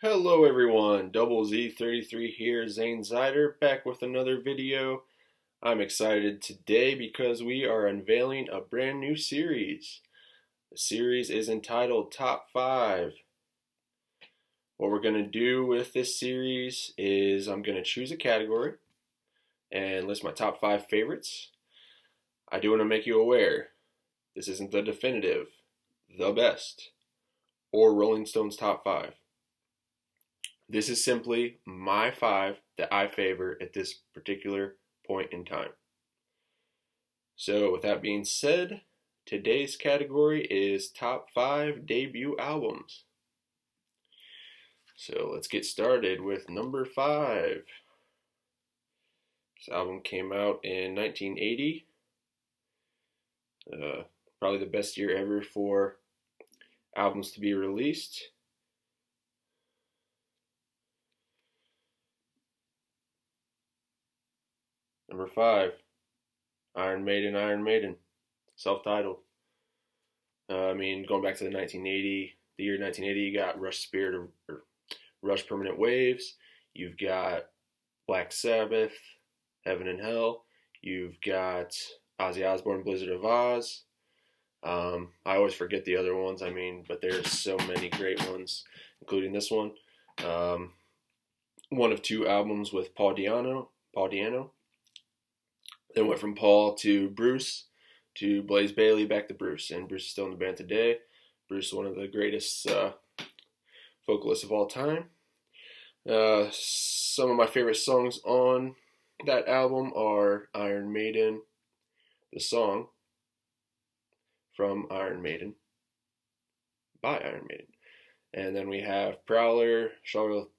Hello everyone, Double Z33 here, Zane Zeiter, back with another video. I'm excited today because we are unveiling a brand new series. The series is entitled Top 5. What we're going to do with this series is I'm going to choose a category and list my top 5 favorites. I do want to make you aware, this isn't the definitive, the best, or Rolling Stone's top 5. This is simply my 5 that I favor at this particular point in time. So with that being said, today's category is top 5 debut albums. So let's get started with number 5. This album came out in 1980. Probably the best year ever for albums to be released. Number 5, Iron Maiden, self-titled. Going back to the year 1980, you got Rush Permanent Waves. You've got Black Sabbath, Heaven and Hell. You've got Ozzy Osbourne, Blizzard of Oz. I always forget the other ones, but there's so many great ones, including this one. One of 2 albums with Paul Di'Anno. Then went from Paul to Bruce, to Blaze Bayley, back to Bruce. And Bruce is still in the band today. Bruce is one of the greatest vocalists of all time. Some of my favorite songs on that album are Iron Maiden, the song from Iron Maiden, by Iron Maiden. And then we have Prowler, Charlotte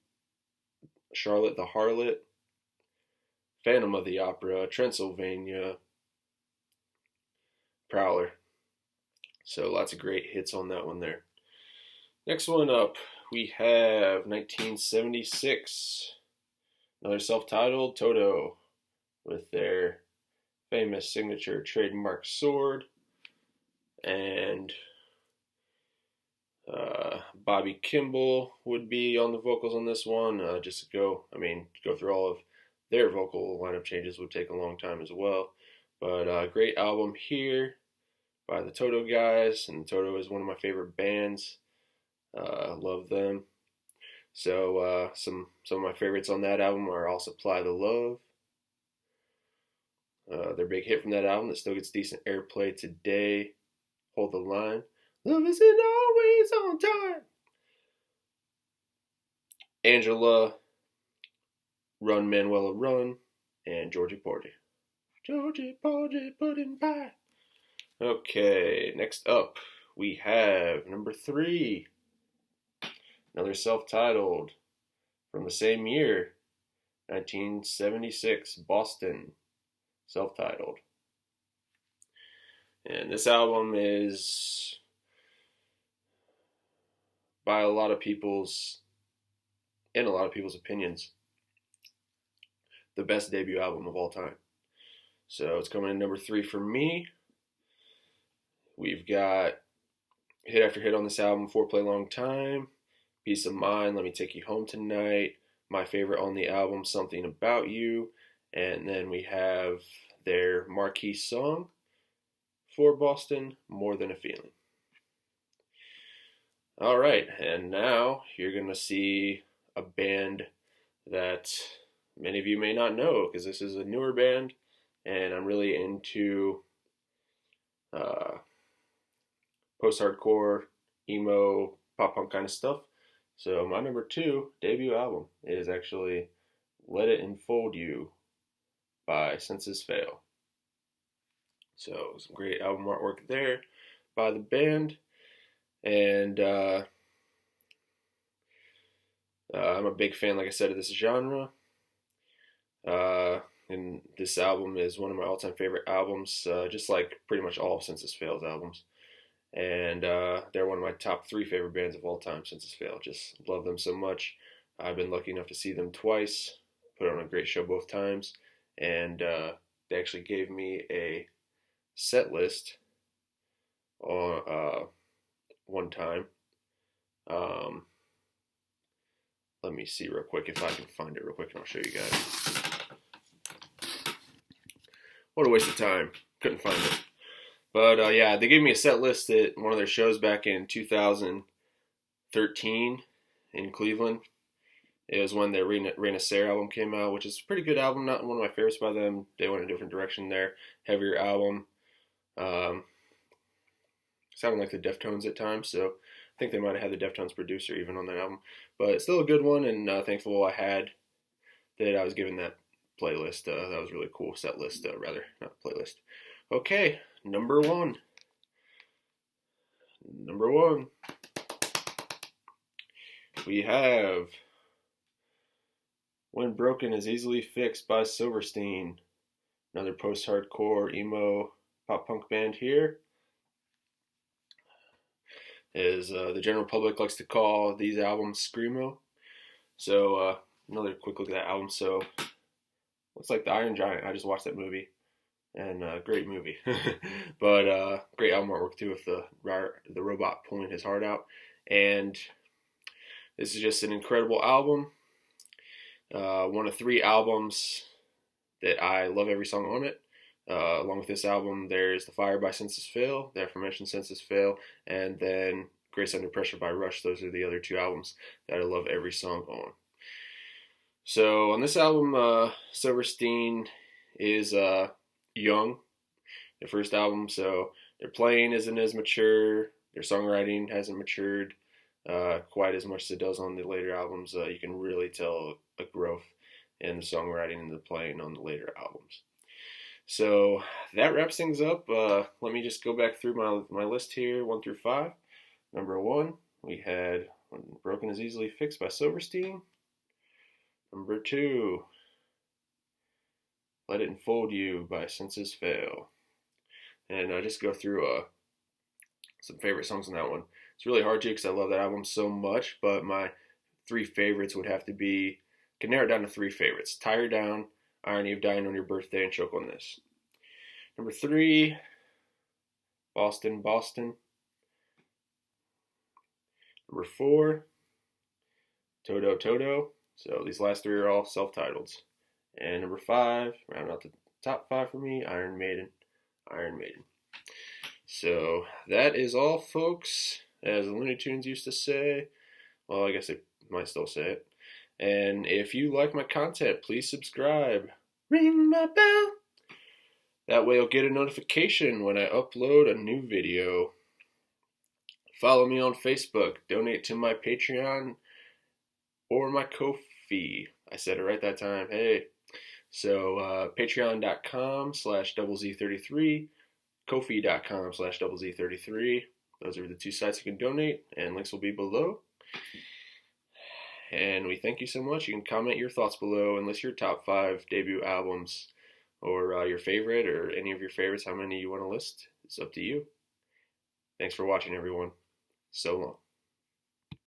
the Harlot, Phantom of the Opera, Transylvania, Prowler. So lots of great hits on that one there. Next one up, we have 1976. Another self-titled, Toto, with their famous signature trademark sword. And Bobby Kimball would be on the vocals on this one. Just to go through all of their vocal lineup changes would take a long time as well. But great album here by the Toto guys, and Toto is one of my favorite bands. Love them. So some of my favorites on that album are I'll Supply the Love. Their big hit from that album that still gets decent airplay today, Hold the Line. Love isn't always on time. Angela, Run Manuela Run, and Georgie Porgy. Georgie Porgy pudding pie. Okay, next up we have number 3. Another self-titled from the same year, 1976, Boston, self-titled. And this album is, by a lot of people's opinions, the best debut album of all time. So it's coming in number 3 for me. We've got hit after hit on this album: Foreplay Long Time, Peace of Mind, Let Me Take You Home Tonight, my favorite on the album, Something About You, and then we have their marquee song for Boston, More Than a Feeling. Alright, and now you're going to see a band that many of you may not know, because this is a newer band, and I'm really into post-hardcore, emo, pop-punk kind of stuff. So my number 2 debut album is actually Let It Enfold You by Senses Fail. So some great album artwork there by the band. And I'm a big fan, like I said, of this genre. And this album is one of my all-time favorite albums, just like pretty much all of Senses Fail's albums. And they're one of my top 3 favorite bands of all time, Senses Fail. Just love them so much. I've been lucky enough to see them twice, put on a great show both times, and they actually gave me a set list on one time Let me see real quick if I can find it real quick, and I'll show you guys. What a waste of time. Couldn't find it. But yeah, they gave me a set list at one of their shows back in 2013 in Cleveland. It was when their ᴄᴏᴅᴇ album came out, which is a pretty good album. Not one of my favorites by them. They went a different direction there. Heavier album. Sounded like the Deftones at times, so I think they might have had the Deftones producer even on that album. But it's still a good one, and thankful I had that I was given that playlist. That was really cool. Set list, rather, not playlist. Okay, number one. Number one. We have When Broken is Easily Fixed by Silverstein. Another post-hardcore emo pop-punk band here. As the general public likes to call these albums screamo. So another quick look at that album. So looks like The Iron Giant. I just watched that movie, and great movie. But great album artwork too, with the robot pulling his heart out. And this is just an incredible album. One of 3 albums that I love every song on it. Along with this album, there's The Fire by Senses Fail, the aforementioned Senses Fail, and then Grace Under Pressure by Rush. Those are the other 2 albums that I love every song on. So on this album, Silverstein is young, their first album, so their playing isn't as mature, their songwriting hasn't matured quite as much as it does on the later albums. You can really tell a growth in the songwriting and the playing on the later albums. So that wraps things up. Let me just go back through my list here, 1 through 5. Number 1, we had When Broken is Easily Fixed by Silverstein. Number 2, Let It Enfold You by Senses Fail. And I just go through some favorite songs on that one. It's really hard to because I love that album so much, but my 3 favorites would have to be, can narrow it down to 3 favorites. Tie Her Down, Irony of Dying on Your Birthday, and Choke on This. Number 3, Boston, Boston. Number 4, Toto, Toto. So these last 3 are all self-titled. And number 5, round out the top 5 for me, Iron Maiden, Iron Maiden. So that is all, folks. As the Looney Tunes used to say. Well, I guess they might still say it. And if you like my content, please subscribe. Ring my bell. That way you'll get a notification when I upload a new video. Follow me on Facebook. Donate to my Patreon or my Ko-fi. I said it right that time. Hey. So patreon.com/ZZ33, Ko-fi.com/ZZ33. Those are the 2 sites you can donate, and links will be below. And we thank you so much. You can comment your thoughts below and list your top 5 debut albums, or your favorite, or any of your favorites, how many you want to list. It's up to you. Thanks for watching, everyone. So long.